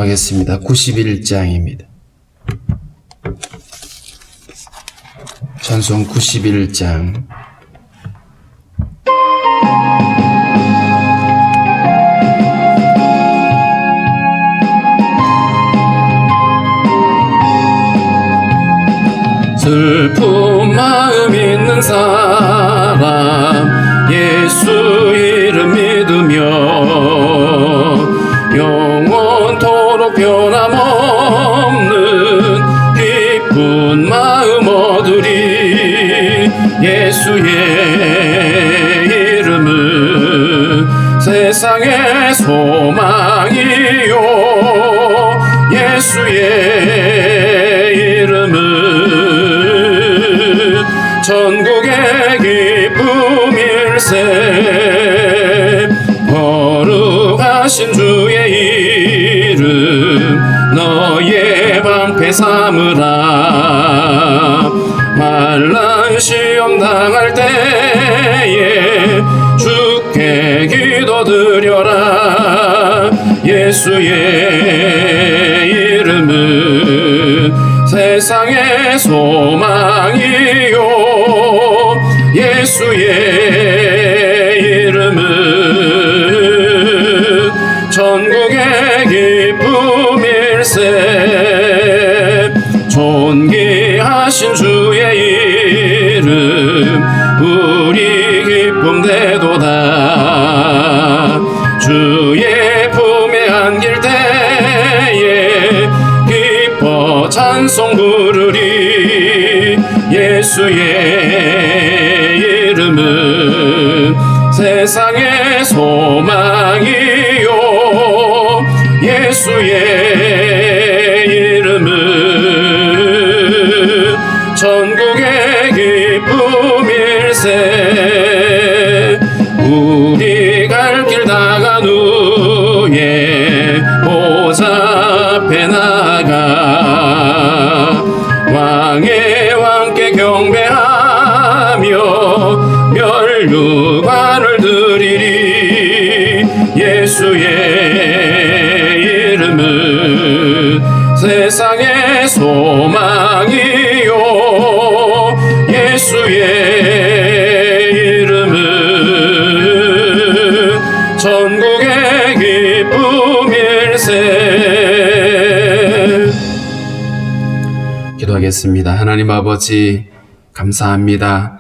기도하겠습니다. 91장입니다. 찬송 91장. 슬픈 마음 있는 사람 예수 이름 믿으며 영원토록 변함없는 기쁜 마음 얻으리. 예수의 이름은 세상의 소망이요 예수의 이름은 전국의 기쁨일세. 거룩하신 주의 이름 너의 방패 삼으라. 환난 시험 당할 때에 주께 기도드려라. 예수의 이름은 세상의 소망이요 예수의 이름은 전국의 기쁨일세. 존귀하신 주의 이름 우리 기쁨 되도다. 주의 품에 안길 때에 기뻐 찬송 부르리. 예수의 이름은 세상의 소망이요 예수의 이름은 전국의 기쁨일세. 우리 갈 길 다간 후에 보좌 앞에 나가 왕의 왕께 경배하며 멸류관을 드리리. 예수의 이름은 세상의 소망이요 예수의 이름은 전국의 기쁨일세. 기도하겠습니다. 하나님 아버지 감사합니다.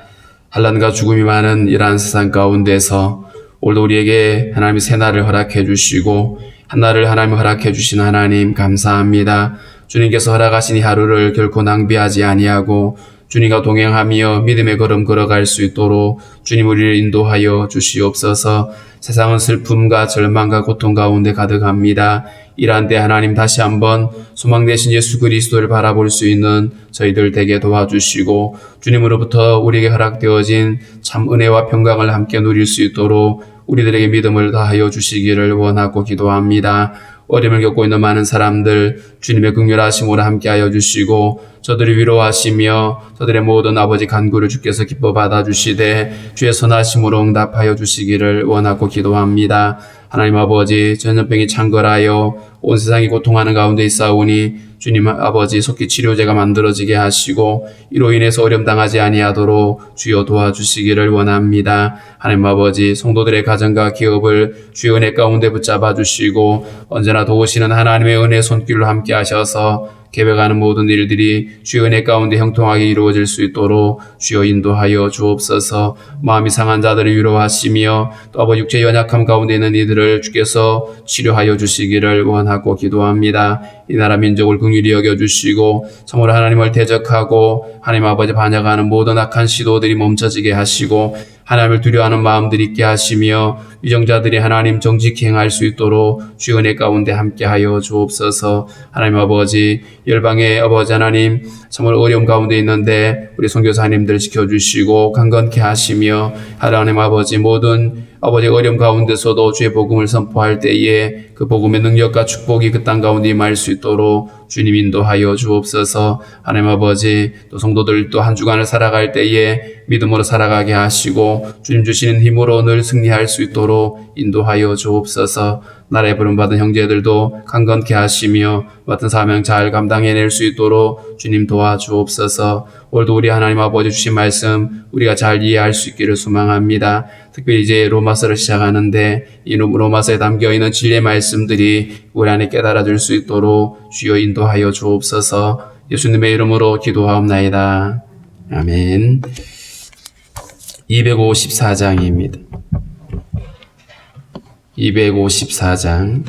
환난과 죽음이 많은 이러한 세상 가운데서 오늘도 우리에게 하나님의 새날을 허락해 주시고 한날을 하나님 허락해 주신 하나님 감사합니다. 주님께서 허락하신 이 하루를 결코 낭비하지 아니하고 주님과 동행하며 믿음의 걸음 걸어갈 수 있도록 주님 우리를 인도하여 주시옵소서. 세상은 슬픔과 절망과 고통 가운데 가득합니다. 이러한 때 하나님 다시 한번 소망 되신 예수 그리스도를 바라볼 수 있는 저희들 되게 도와주시고 주님으로부터 우리에게 허락되어진 참 은혜와 평강을 함께 누릴 수 있도록 우리들에게 믿음을 다하여 주시기를 원하고 기도합니다. 어려움을 겪고 있는 많은 사람들 주님의 긍휼하심으로 함께하여 주시고 저들을 위로하시며 저들의 모든 아버지 간구를 주께서 기뻐 받아주시되 주의 선하심으로 응답하여 주시기를 원하고 기도합니다. 하나님 아버지 전염병이 창궐하여 온 세상이 고통하는 가운데 있사오니 주님 아버지 속히 치료제가 만들어지게 하시고 이로 인해서 어려움 당하지 아니하도록 주여 도와주시기를 원합니다. 하나님 아버지 성도들의 가정과 기업을 주의 은혜 가운데 붙잡아 주시고 언제나 도우시는 하나님의 은혜 손길로 함께 하셔서 계획하는 모든 일들이 주의 은혜 가운데 형통하게 이루어질 수 있도록 주여 인도하여 주옵소서. 마음이 상한 자들을 위로하시며 또 아버지 육체의 연약함 가운데 있는 이들을 주께서 치료하여 주시기를 원하고 기도합니다. 이 나라 민족을 긍휼히 여겨주시고 참으로 하나님을 대적하고 하나님 아버지 반역하는 모든 악한 시도들이 멈춰지게 하시고 하나님을 두려워하는 마음들이 있게 하시며 위정자들이 하나님 정직히 행할 수 있도록 주의 은혜 가운데 함께하여 주옵소서. 하나님 아버지 열방의 아버지 하나님 정말 어려움 가운데 있는데 우리 선교사님들 지켜주시고 강건케 하시며 하나님 아버지 모든 아버지 어려움 가운데서도 주의 복음을 선포할 때에 그 복음의 능력과 축복이 그 땅 가운데 임할 수 있도록 주님 인도하여 주옵소서. 하나님 아버지 또 성도들 또 한 주간을 살아갈 때에 믿음으로 살아가게 하시고 주님 주시는 힘으로 늘 승리할 수 있도록 인도하여 주옵소서. 나라에 부름받은 형제들도 강건케 하시며 맡은 사명 잘 감당해낼 수 있도록 주님 도와주옵소서. 오늘도 우리 하나님 아버지 주신 말씀 우리가 잘 이해할 수 있기를 소망합니다. 특별히 이제 로마서를 시작하는데 이 로마서에 담겨있는 진리의 말씀들이 우리 안에 깨달아질 수 있도록 주여 인도하여 주옵소서. 예수님의 이름으로 기도하옵나이다. 아멘. 254장입니다. 254장.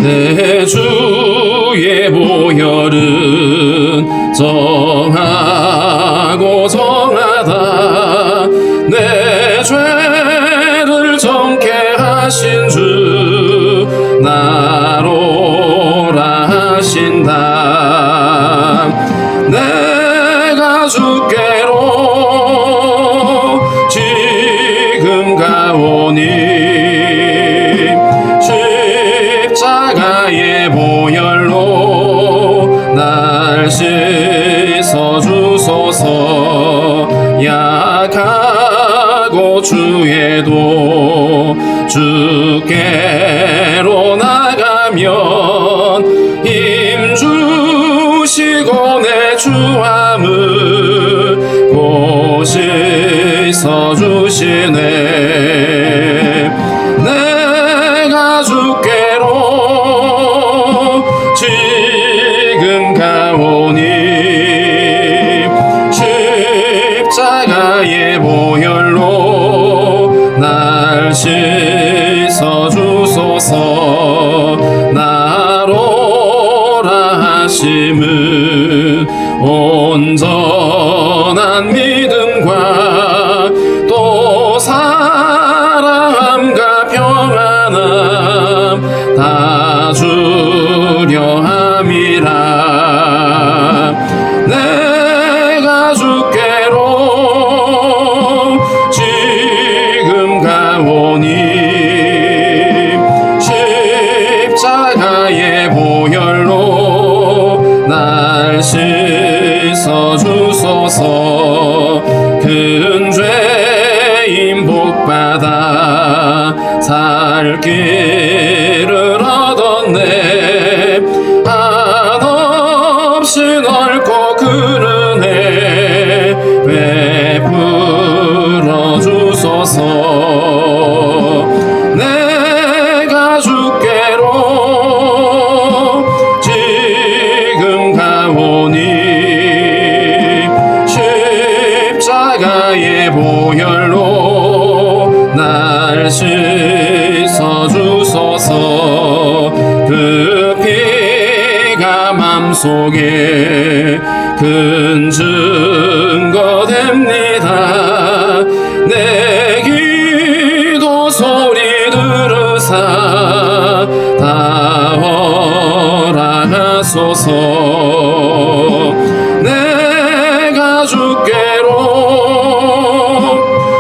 내 주의 보혈은 정하고 정하다. 내 죄를 정케 하신 주 나로라 하신다. 내가 주께로 지금 가오니 십자가의 보혈로 날 씻어 주소서. 약하고 주에도 주께로 나가면 힘 주시고 내 주함을 곧 씻어 주시네. 내가 주께로 지금 가오니 십자가의 보혈로 날 씻어 주소서. 나로라 하심은 온전한 믿음과 또 사랑과 평안함 다 주려 함이라. 내가 주께로 지금 가오니 십자가의 보혈로 날 씻어 주소서. 큰 죄인 복받아 살 길을 얻었네. 한없이 넓고 큰 은혜 베풀어 주소서. 내가 주께로 지금 가오니 십자가의 보혈로 날 씻어 주소서. 그 피가 맘속에 큰 증거 됩니다. 내 기도 소리 들으사 다 허락하소서. 내가 주께로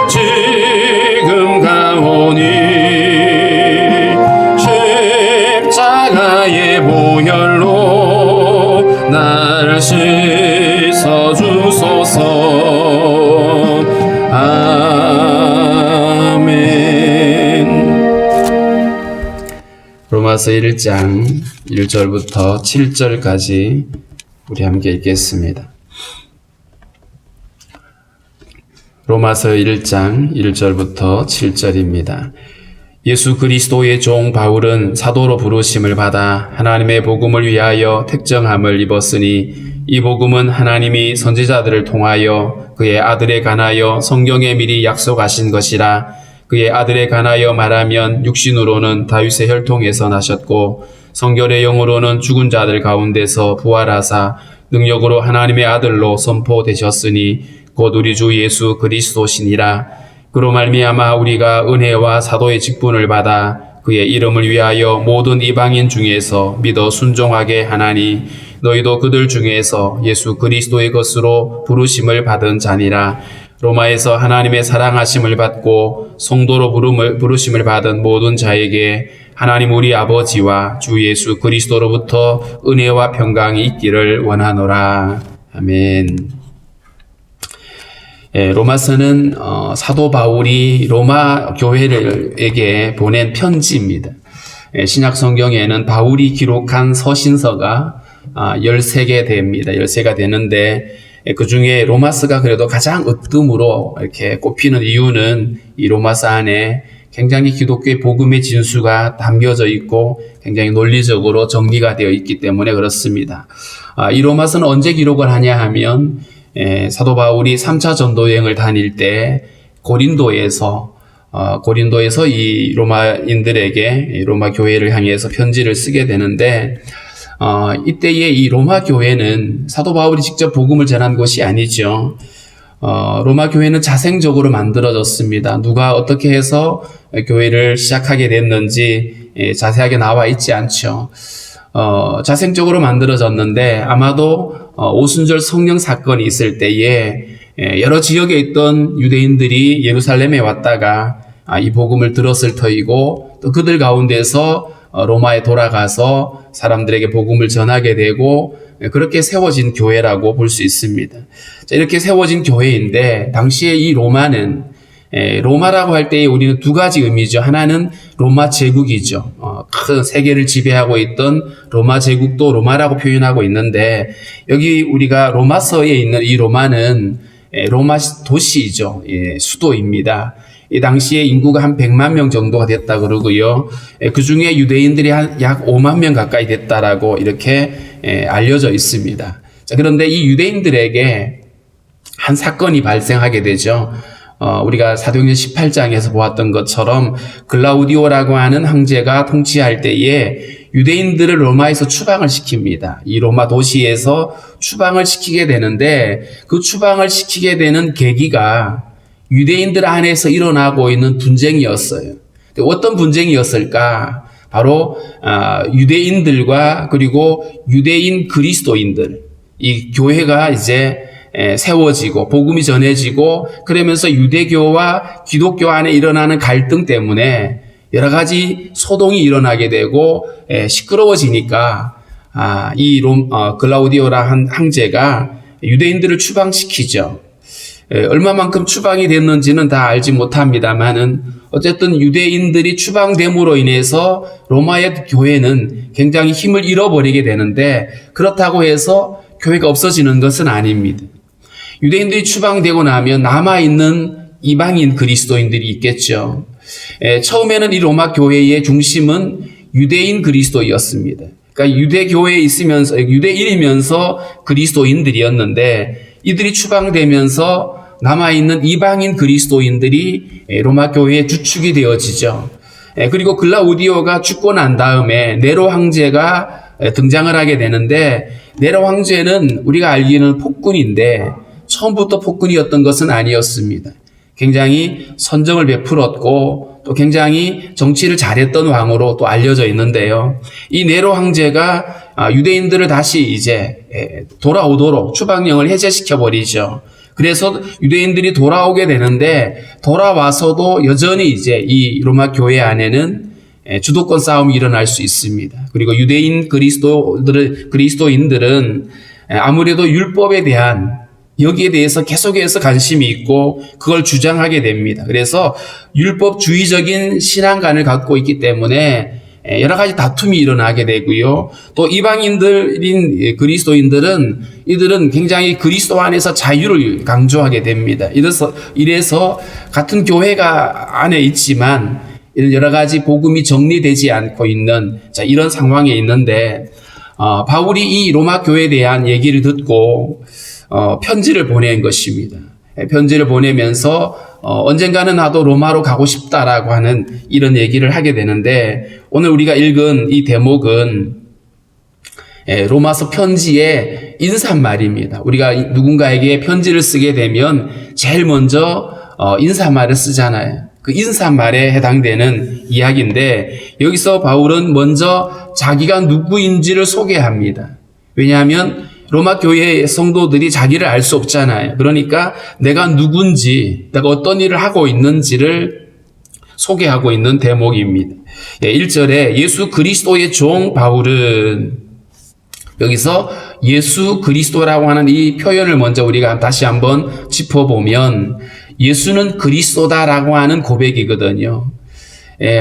지금 가오니 십자가의 보혈로 날 씻어 주소서. 아멘. 로마서 1장 1절부터 7절까지 우리 함께 읽겠습니다. 로마서 1장 1절부터 7절입니다. 예수 그리스도의 종 바울은 사도로 부르심을 받아 하나님의 복음을 위하여 택정함을 입었으니 이 복음은 하나님이 선지자들을 통하여 그의 아들에 관하여 성경에 미리 약속하신 것이라. 그의 아들에 관하여 말하면 육신으로는 다윗의 혈통에서 나셨고 성결의 영으로는 죽은 자들 가운데서 부활하사 능력으로 하나님의 아들로 선포되셨으니 곧 우리 주 예수 그리스도시니라. 그로 말미암아 우리가 은혜와 사도의 직분을 받아 그의 이름을 위하여 모든 이방인 중에서 믿어 순종하게 하나니 너희도 그들 중에서 예수 그리스도의 것으로 부르심을 받은 자니라. 로마에서 하나님의 사랑하심을 받고 성도로 부르심을 받은 모든 자에게 하나님 우리 아버지와 주 예수 그리스도로부터 은혜와 평강이 있기를 원하노라. 아멘. 로마서는 사도 바울이 로마 교회에게 보낸 편지입니다. 신약 성경에는 바울이 기록한 서신서가 13개 됩니다. 13개가 되는데 그 중에 로마서가 그래도 가장 으뜸으로 이렇게 꼽히는 이유는 이 로마서 안에 굉장히 기독교의 복음의 진수가 담겨져 있고 굉장히 논리적으로 정리가 되어 있기 때문에 그렇습니다. 이 로마서는 언제 기록을 하냐 하면 사도 바울이 3차 전도 여행을 다닐 때 고린도에서 이 로마인들에게 로마 교회를 향해서 편지를 쓰게 되는데 이때의 이 로마 교회는 사도 바울이 직접 복음을 전한 것이 아니죠. 로마 교회는 자생적으로 만들어졌습니다. 누가 어떻게 해서 교회를 시작하게 됐는지 자세하게 나와 있지 않죠. 자생적으로 만들어졌는데 아마도 오순절 성령 사건이 있을 때에 여러 지역에 있던 유대인들이 예루살렘에 왔다가 이 복음을 들었을 터이고 또 그들 가운데서 로마에 돌아가서 사람들에게 복음을 전하게 되고 그렇게 세워진 교회라고 볼 수 있습니다. 자, 이렇게 세워진 교회인데 당시에 이 로마는 로마라고 할 때 우리는 두 가지 의미죠. 하나는 로마 제국이죠. 큰 세계를 지배하고 있던 로마 제국도 로마라고 표현하고 있는데 여기 우리가 로마서에 있는 이 로마는 로마 도시이죠. 수도입니다. 이 당시에 인구가 한 100만 명 정도가 됐다 그러고요. 그 중에 유대인들이 한 약 5만 명 가까이 됐다라고 이렇게 알려져 있습니다. 자, 그런데 이 유대인들에게 한 사건이 발생하게 되죠. 우리가 사도행전 18장에서 보았던 것처럼 글라우디오라고 하는 황제가 통치할 때에 유대인들을 로마에서 추방을 시킵니다. 이 로마 도시에서 추방을 시키게 되는데 그 추방을 시키게 되는 계기가 유대인들 안에서 일어나고 있는 분쟁이었어요. 어떤 분쟁이었을까? 바로 유대인들과 그리고 유대인 그리스도인들, 이 교회가 이제 세워지고 복음이 전해지고 그러면서 유대교와 기독교 안에 일어나는 갈등 때문에 여러 가지 소동이 일어나게 되고 시끄러워지니까 글라우디오라 한 황제가 유대인들을 추방시키죠. 얼마만큼 추방이 됐는지는 다 알지 못합니다만은 어쨌든 유대인들이 추방됨으로 인해서 로마의 교회는 굉장히 힘을 잃어버리게 되는데 그렇다고 해서 교회가 없어지는 것은 아닙니다. 유대인들이 추방되고 나면 남아있는 이방인 그리스도인들이 있겠죠. 처음에는 이 로마 교회의 중심은 유대인 그리스도였습니다. 그러니까 유대교회에 있으면서 유대인이면서 그리스도인들이었는데 이들이 추방되면서 남아있는 이방인 그리스도인들이 로마 교회의 주축이 되어지죠. 그리고 글라우디오가 죽고 난 다음에 네로 황제가 등장을 하게 되는데 네로 황제는 우리가 알기는 폭군인데 처음부터 폭군이었던 것은 아니었습니다. 굉장히 선정을 베풀었고 또 굉장히 정치를 잘했던 왕으로 또 알려져 있는데요. 이 네로 황제가 유대인들을 다시 이제 돌아오도록 추방령을 해제시켜 버리죠. 그래서 유대인들이 돌아오게 되는데 돌아와서도 여전히 이제 이 로마 교회 안에는 주도권 싸움이 일어날 수 있습니다. 그리고 유대인 그리스도인들은 아무래도 율법에 대한 여기에 대해서 계속해서 관심이 있고 그걸 주장하게 됩니다. 그래서 율법주의적인 신앙관을 갖고 있기 때문에 여러 가지 다툼이 일어나게 되고요. 또 이방인들인 그리스도인들은 이들은 굉장히 그리스도 안에서 자유를 강조하게 됩니다. 이래서 같은 교회가 안에 있지만 이런 여러 가지 복음이 정리되지 않고 있는 이런 상황에 있는데 바울이 이 로마 교회에 대한 얘기를 듣고 편지를 보낸 것입니다. 편지를 보내면서 언젠가는 나도 로마로 가고 싶다라고 하는 이런 얘기를 하게 되는데 오늘 우리가 읽은 이 대목은 로마서 편지의 인사말입니다. 우리가 누군가에게 편지를 쓰게 되면 제일 먼저 인사말을 쓰잖아요. 그 인사말에 해당되는 이야기인데 여기서 바울은 먼저 자기가 누구인지를 소개합니다. 왜냐하면 로마 교회의 성도들이 자기를 알 수 없잖아요. 그러니까 내가 누군지, 내가 어떤 일을 하고 있는지를 소개하고 있는 대목입니다. 1절에 예수 그리스도의 종 바울은, 여기서 예수 그리스도라고 하는 이 표현을 먼저 우리가 다시 한번 짚어보면 예수는 그리스도다라고 하는 고백이거든요.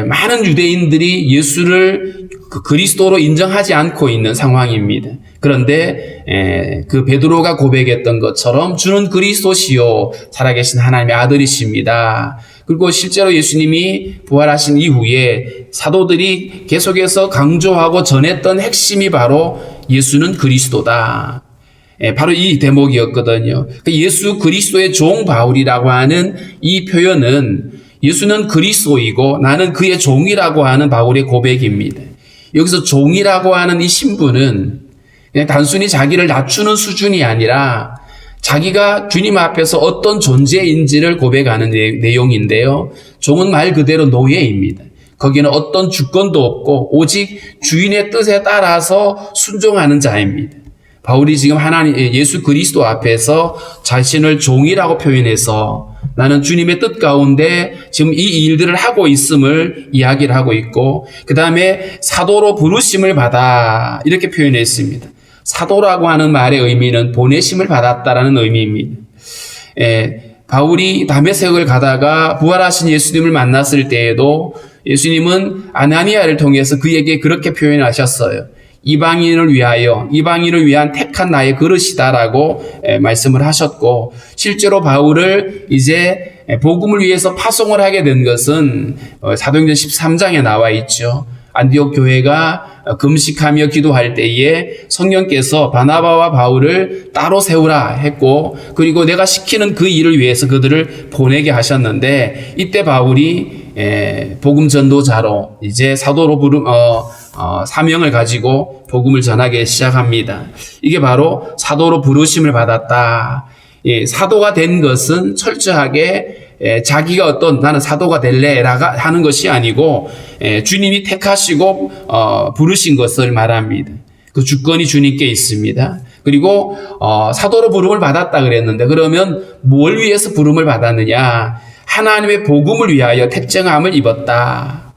많은 유대인들이 예수를 그리스도로 인정하지 않고 있는 상황입니다. 그런데 그 베드로가 고백했던 것처럼 주는 그리스도시요 살아계신 하나님의 아들이십니다. 그리고 실제로 예수님이 부활하신 이후에 사도들이 계속해서 강조하고 전했던 핵심이 바로 예수는 그리스도다. 바로 이 대목이었거든요. 예수 그리스도의 종 바울이라고 하는 이 표현은 예수는 그리스도이고 나는 그의 종이라고 하는 바울의 고백입니다. 여기서 종이라고 하는 이 신분은 그냥 단순히 자기를 낮추는 수준이 아니라 자기가 주님 앞에서 어떤 존재인지를 고백하는 내용인데요. 종은 말 그대로 노예입니다. 거기는 어떤 주권도 없고 오직 주인의 뜻에 따라서 순종하는 자입니다. 바울이 지금 예수 그리스도 앞에서 자신을 종이라고 표현해서 나는 주님의 뜻 가운데 지금 이 일들을 하고 있음을 이야기를 하고 있고, 그 다음에 사도로 부르심을 받아 이렇게 표현했습니다. 사도라고 하는 말의 의미는 보내심을 받았다라는 의미입니다. 바울이 다메섹을 가다가 부활하신 예수님을 만났을 때에도 예수님은 아나니아를 통해서 그에게 그렇게 표현하셨어요. 이방인을 위한 택한 나의 그릇이다라고 말씀을 하셨고, 실제로 바울을 이제 복음을 위해서 파송을 하게 된 것은 사도행전 13장에 나와 있죠. 안디옥 교회가 금식하며 기도할 때에 성령께서 바나바와 바울을 따로 세우라 했고, 그리고 내가 시키는 그 일을 위해서 그들을 보내게 하셨는데, 이때 바울이 복음 전도자로 이제 사도로 사명을 가지고 복음을 전하기 시작합니다. 이게 바로 사도로 부르심을 받았다. 사도가 된 것은 철저하게 자기가 나는 사도가 될래라고 하는 것이 아니고 주님이 택하시고 부르신 것을 말합니다. 그 주권이 주님께 있습니다. 그리고 사도로 부름을 받았다 그랬는데, 그러면 뭘 위해서 부름을 받았느냐? 하나님의 복음을 위하여 택정함을 입었다.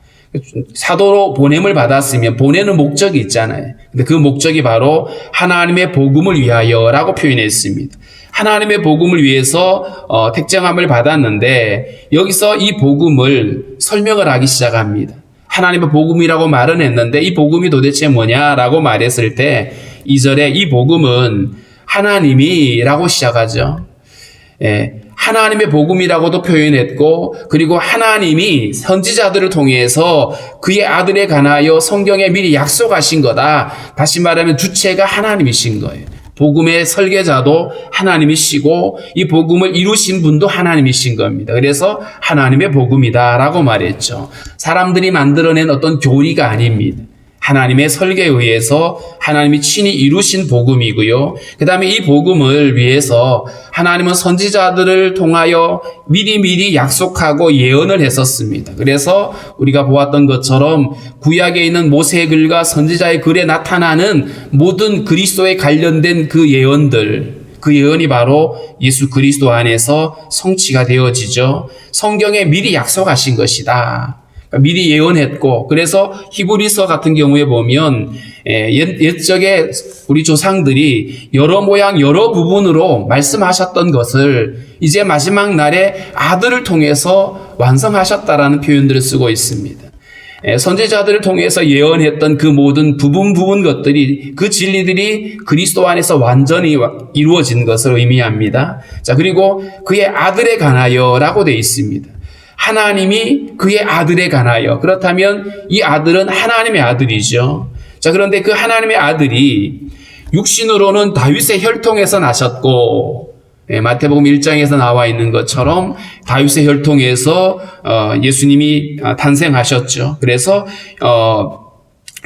사도로 보냄을 받았으면 보내는 목적이 있잖아요. 근데 그 목적이 바로 하나님의 복음을 위하여라고 표현했습니다. 하나님의 복음을 위해서 택정함을 받았는데, 여기서 이 복음을 설명을 하기 시작합니다. 하나님의 복음이라고 말은 했는데 이 복음이 도대체 뭐냐라고 말했을 때 2절에 이 복음은 하나님이라고 시작하죠. 하나님의 복음이라고도 표현했고, 그리고 하나님이 선지자들을 통해서 그의 아들에 관하여 성경에 미리 약속하신 거다. 다시 말하면 주체가 하나님이신 거예요. 복음의 설계자도 하나님이시고 이 복음을 이루신 분도 하나님이신 겁니다. 그래서 하나님의 복음이다라고 말했죠. 사람들이 만들어낸 어떤 교리가 아닙니다. 하나님의 설계에 의해서 하나님이 친히 이루신 복음이고요. 그 다음에 이 복음을 위해서 하나님은 선지자들을 통하여 미리 약속하고 예언을 했었습니다. 그래서 우리가 보았던 것처럼 구약에 있는 모세의 글과 선지자의 글에 나타나는 모든 그리스도에 관련된 그 예언들, 그 예언이 바로 예수 그리스도 안에서 성취가 되어지죠. 성경에 미리 약속하신 것이다. 미리 예언했고, 그래서 히브리서 같은 경우에 보면 옛적에 우리 조상들이 여러 모양 여러 부분으로 말씀하셨던 것을 이제 마지막 날에 아들을 통해서 완성하셨다라는 표현들을 쓰고 있습니다. 선지자들을 통해서 예언했던 그 모든 부분 것들이, 그 진리들이 그리스도 안에서 완전히 이루어진 것을 의미합니다. 자, 그리고 그의 아들에 관하여라고 되어 있습니다. 하나님이 그의 아들에 관하여, 그렇다면 이 아들은 하나님의 아들이죠. 자, 그런데 그 하나님의 아들이 육신으로는 다윗의 혈통에서 나셨고, 마태복음 1장에서 나와 있는 것처럼 다윗의 혈통에서 예수님이 탄생하셨죠. 그래서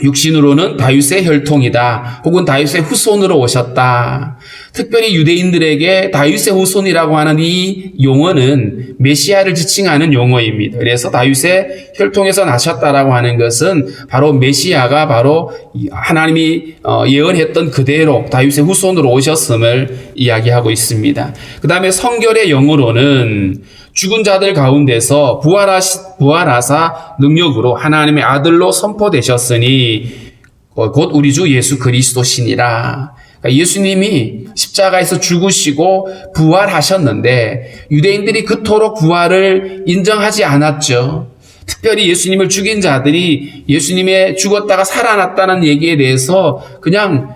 육신으로는 다윗의 혈통이다, 혹은 다윗의 후손으로 오셨다. 특별히 유대인들에게 다윗의 후손이라고 하는 이 용어는 메시아를 지칭하는 용어입니다. 그래서 다윗의 혈통에서 나셨다라고 하는 것은 바로 메시아가 바로 하나님이 예언했던 그대로 다윗의 후손으로 오셨음을 이야기하고 있습니다. 그 다음에 성결의 영으로는 죽은 자들 가운데서 부활하사 능력으로 하나님의 아들로 선포되셨으니 곧 우리 주 예수 그리스도시니라. 그러니까 예수님이 십자가에서 죽으시고 부활하셨는데 유대인들이 그토록 부활을 인정하지 않았죠. 특별히 예수님을 죽인 자들이 예수님의 죽었다가 살아났다는 얘기에 대해서 그냥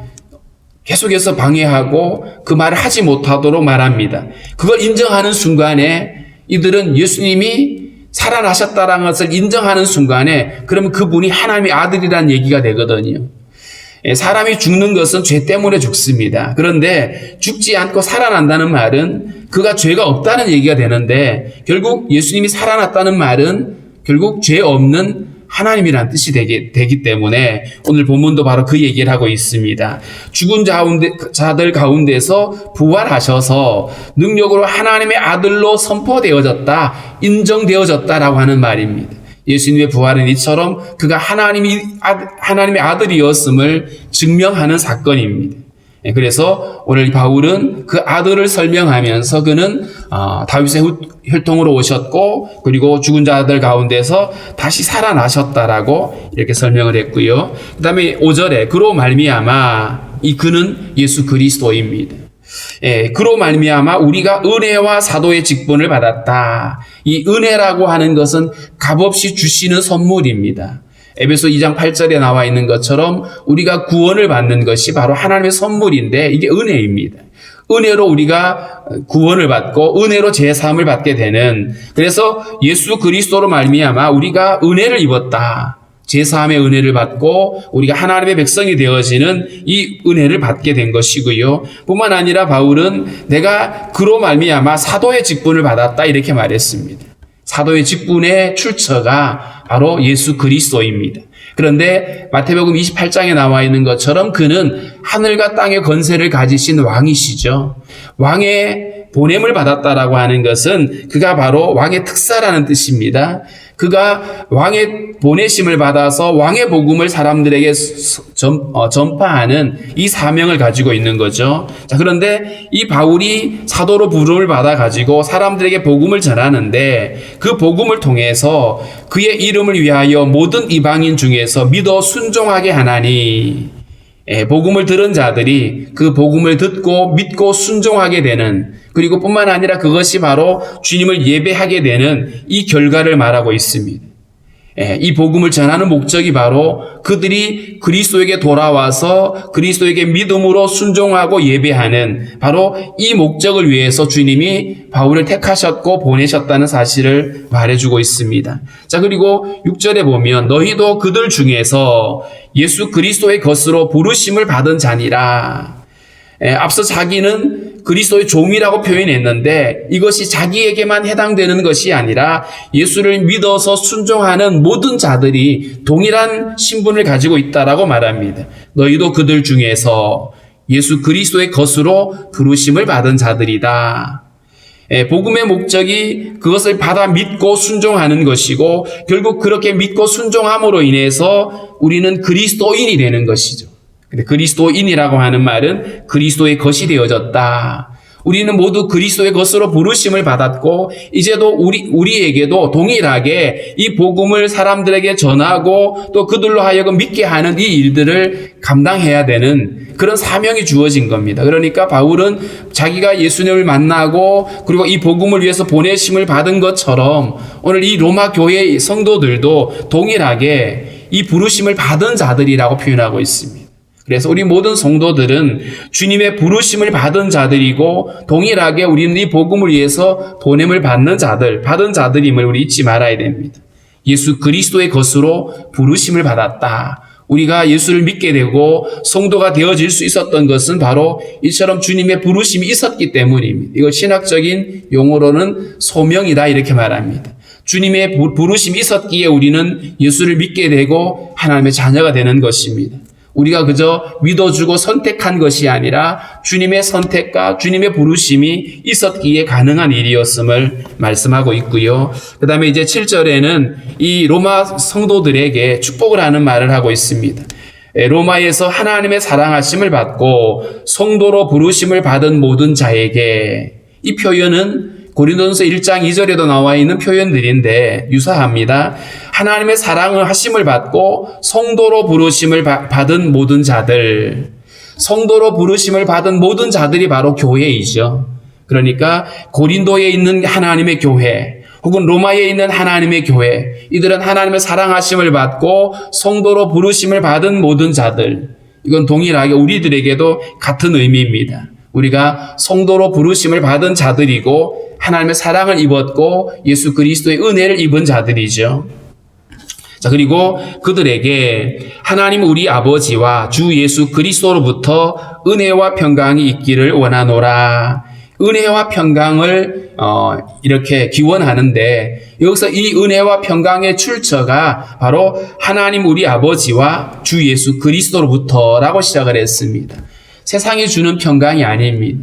계속해서 방해하고 그 말을 하지 못하도록 말합니다. 그걸 인정하는 순간에 이들은 예수님이 살아나셨다는 것을 인정하는 순간에 그러면 그분이 하나님의 아들이라는 얘기가 되거든요. 사람이 죽는 것은 죄 때문에 죽습니다. 그런데 죽지 않고 살아난다는 말은 그가 죄가 없다는 얘기가 되는데 결국 예수님이 살아났다는 말은 결국 죄 없는 하나님이라는 뜻이 되기 때문에 오늘 본문도 바로 그 얘기를 하고 있습니다. 죽은 자들 가운데서 부활하셔서 능력으로 하나님의 아들로 선포되어졌다, 인정되어졌다라고 하는 말입니다. 예수님의 부활은 이처럼 그가 하나님의 아들이었음을 증명하는 사건입니다. 그래서 오늘 바울은 그 아들을 설명하면서 그는 다윗의 혈통으로 오셨고 그리고 죽은 자들 가운데서 다시 살아나셨다라고 이렇게 설명을 했고요. 그 다음에 5절에 그로 말미암아 이 그는 예수 그리스도입니다. 그로 말미암아 우리가 은혜와 사도의 직분을 받았다. 이 은혜라고 하는 것은 값없이 주시는 선물입니다. 에베소 2장 8절에 나와 있는 것처럼 우리가 구원을 받는 것이 바로 하나님의 선물인데 이게 은혜입니다. 은혜로 우리가 구원을 받고 은혜로 제사함을 받게 되는, 그래서 예수 그리스도로 말미암아 우리가 은혜를 입었다. 제사함의 은혜를 받고 우리가 하나님의 백성이 되어지는 이 은혜를 받게 된 것이고요. 뿐만 아니라 바울은 내가 그로 말미암아 사도의 직분을 받았다 이렇게 말했습니다. 사도의 직분의 출처가 바로 예수 그리스도입니다. 그런데 마태복음 28장에 나와 있는 것처럼 그는 하늘과 땅의 권세를 가지신 왕이시죠. 왕의 보냄을 받았다라고 하는 것은 그가 바로 왕의 특사라는 뜻입니다. 그가 왕의 보내심을 받아서 왕의 복음을 사람들에게 전파하는 이 사명을 가지고 있는 거죠. 자, 그런데 이 바울이 사도로 부름을 받아 가지고 사람들에게 복음을 전하는데 그 복음을 통해서 그의 이름을 위하여 모든 이방인 중에서 믿어 순종하게 하나니, 복음을 들은 자들이 그 복음을 듣고 믿고 순종하게 되는, 그리고 뿐만 아니라 그것이 바로 주님을 예배하게 되는 이 결과를 말하고 있습니다. 이 복음을 전하는 목적이 바로 그들이 그리스도에게 돌아와서 그리스도에게 믿음으로 순종하고 예배하는 바로 이 목적을 위해서 주님이 바울을 택하셨고 보내셨다는 사실을 말해주고 있습니다. 자, 그리고 6절에 보면 너희도 그들 중에서 예수 그리스도의 것으로 부르심을 받은 자니라. 앞서 자기는 그리스도의 종이라고 표현했는데 이것이 자기에게만 해당되는 것이 아니라 예수를 믿어서 순종하는 모든 자들이 동일한 신분을 가지고 있다라고 말합니다. 너희도 그들 중에서 예수 그리스도의 것으로 부르심을 받은 자들이다. 복음의 목적이 그것을 받아 믿고 순종하는 것이고 결국 그렇게 믿고 순종함으로 인해서 우리는 그리스도인이 되는 것이죠. 근데 그리스도인이라고 하는 말은 그리스도의 것이 되어졌다. 우리는 모두 그리스도의 것으로 부르심을 받았고 이제도 우리에게도 동일하게 이 복음을 사람들에게 전하고 또 그들로 하여금 믿게 하는 이 일들을 감당해야 되는 그런 사명이 주어진 겁니다. 그러니까 바울은 자기가 예수님을 만나고 그리고 이 복음을 위해서 보내심을 받은 것처럼 오늘 이 로마 교회 성도들도 동일하게 이 부르심을 받은 자들이라고 표현하고 있습니다. 그래서 우리 모든 성도들은 주님의 부르심을 받은 자들이고 동일하게 우리는 이 복음을 위해서 보냄을 받는 자들, 받은 자들임을 우리 잊지 말아야 됩니다. 예수 그리스도의 것으로 부르심을 받았다. 우리가 예수를 믿게 되고 성도가 되어질 수 있었던 것은 바로 이처럼 주님의 부르심이 있었기 때문입니다. 이걸 신학적인 용어로는 소명이다 이렇게 말합니다. 주님의 부르심이 있었기에 우리는 예수를 믿게 되고 하나님의 자녀가 되는 것입니다. 우리가 그저 믿어주고 선택한 것이 아니라 주님의 선택과 주님의 부르심이 있었기에 가능한 일이었음을 말씀하고 있고요. 그 다음에 이제 7절에는 이 로마 성도들에게 축복을 하는 말을 하고 있습니다. 로마에서 하나님의 사랑하심을 받고 성도로 부르심을 받은 모든 자에게, 이 표현은 고린도전서 1장 2절에도 나와 있는 표현들인데 유사합니다. 하나님의 사랑을 하심을 받고 성도로 부르심을 받은 모든 자들, 성도로 부르심을 받은 모든 자들이 바로 교회이죠. 그러니까 고린도에 있는 하나님의 교회 혹은 로마에 있는 하나님의 교회, 이들은 하나님의 사랑하심을 받고 성도로 부르심을 받은 모든 자들, 이건 동일하게 우리들에게도 같은 의미입니다. 우리가 성도로 부르심을 받은 자들이고 하나님의 사랑을 입었고 예수 그리스도의 은혜를 입은 자들이죠. 자, 그리고 그들에게 하나님 우리 아버지와 주 예수 그리스도로부터 은혜와 평강이 있기를 원하노라. 은혜와 평강을 이렇게 기원하는데 여기서 이 은혜와 평강의 출처가 바로 하나님 우리 아버지와 주 예수 그리스도로부터라고 시작을 했습니다. 세상이 주는 평강이 아닙니다.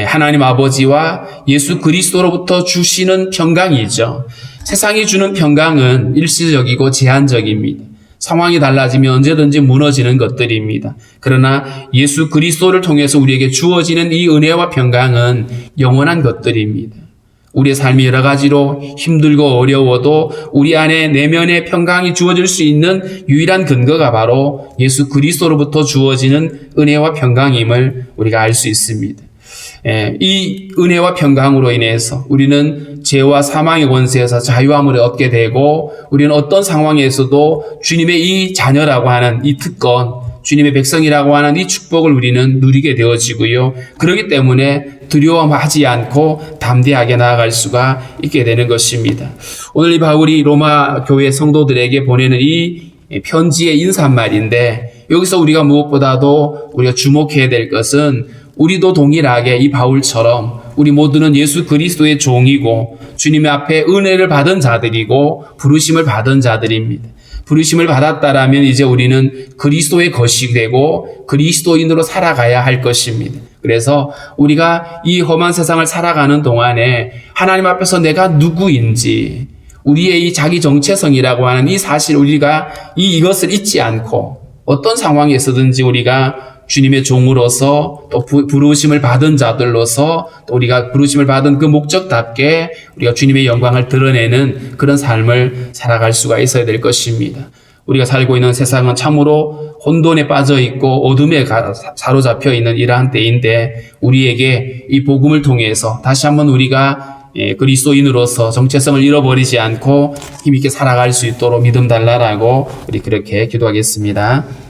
하나님 아버지와 예수 그리스도로부터 주시는 평강이죠. 세상이 주는 평강은 일시적이고 제한적입니다. 상황이 달라지면 언제든지 무너지는 것들입니다. 그러나 예수 그리스도를 통해서 우리에게 주어지는 이 은혜와 평강은 영원한 것들입니다. 우리의 삶이 여러 가지로 힘들고 어려워도 우리 안에 내면의 평강이 주어질 수 있는 유일한 근거가 바로 예수 그리스도로부터 주어지는 은혜와 평강임을 우리가 알 수 있습니다. 이 은혜와 평강으로 인해서 우리는 죄와 사망의 권세에서 자유함을 얻게 되고 우리는 어떤 상황에서도 주님의 이 자녀라고 하는 이 특권, 주님의 백성이라고 하는 이 축복을 우리는 누리게 되어지고요. 그렇기 때문에 두려워하지 않고 담대하게 나아갈 수가 있게 되는 것입니다. 오늘 이 바울이 로마 교회 성도들에게 보내는 이 편지의 인사말인데 여기서 우리가 무엇보다도 우리가 주목해야 될 것은 우리도 동일하게 이 바울처럼 우리 모두는 예수 그리스도의 종이고 주님의 앞에 은혜를 받은 자들이고 부르심을 받은 자들입니다. 부르심을 받았다라면 이제 우리는 그리스도의 것이 되고 그리스도인으로 살아가야 할 것입니다. 그래서 우리가 이 험한 세상을 살아가는 동안에 하나님 앞에서 내가 누구인지 우리의 이 자기 정체성이라고 하는 이 사실 우리가 이것을 잊지 않고 어떤 상황에서든지 우리가 주님의 종으로서 또 부르심을 받은 자들로서 또 우리가 부르심을 받은 그 목적답게 우리가 주님의 영광을 드러내는 그런 삶을 살아갈 수가 있어야 될 것입니다. 우리가 살고 있는 세상은 참으로 혼돈에 빠져 있고 어둠에 사로잡혀 있는 이러한 때인데 우리에게 이 복음을 통해서 다시 한번 우리가 그리스도인으로서 정체성을 잃어버리지 않고 힘있게 살아갈 수 있도록 믿음 달라라고 우리 그렇게 기도하겠습니다.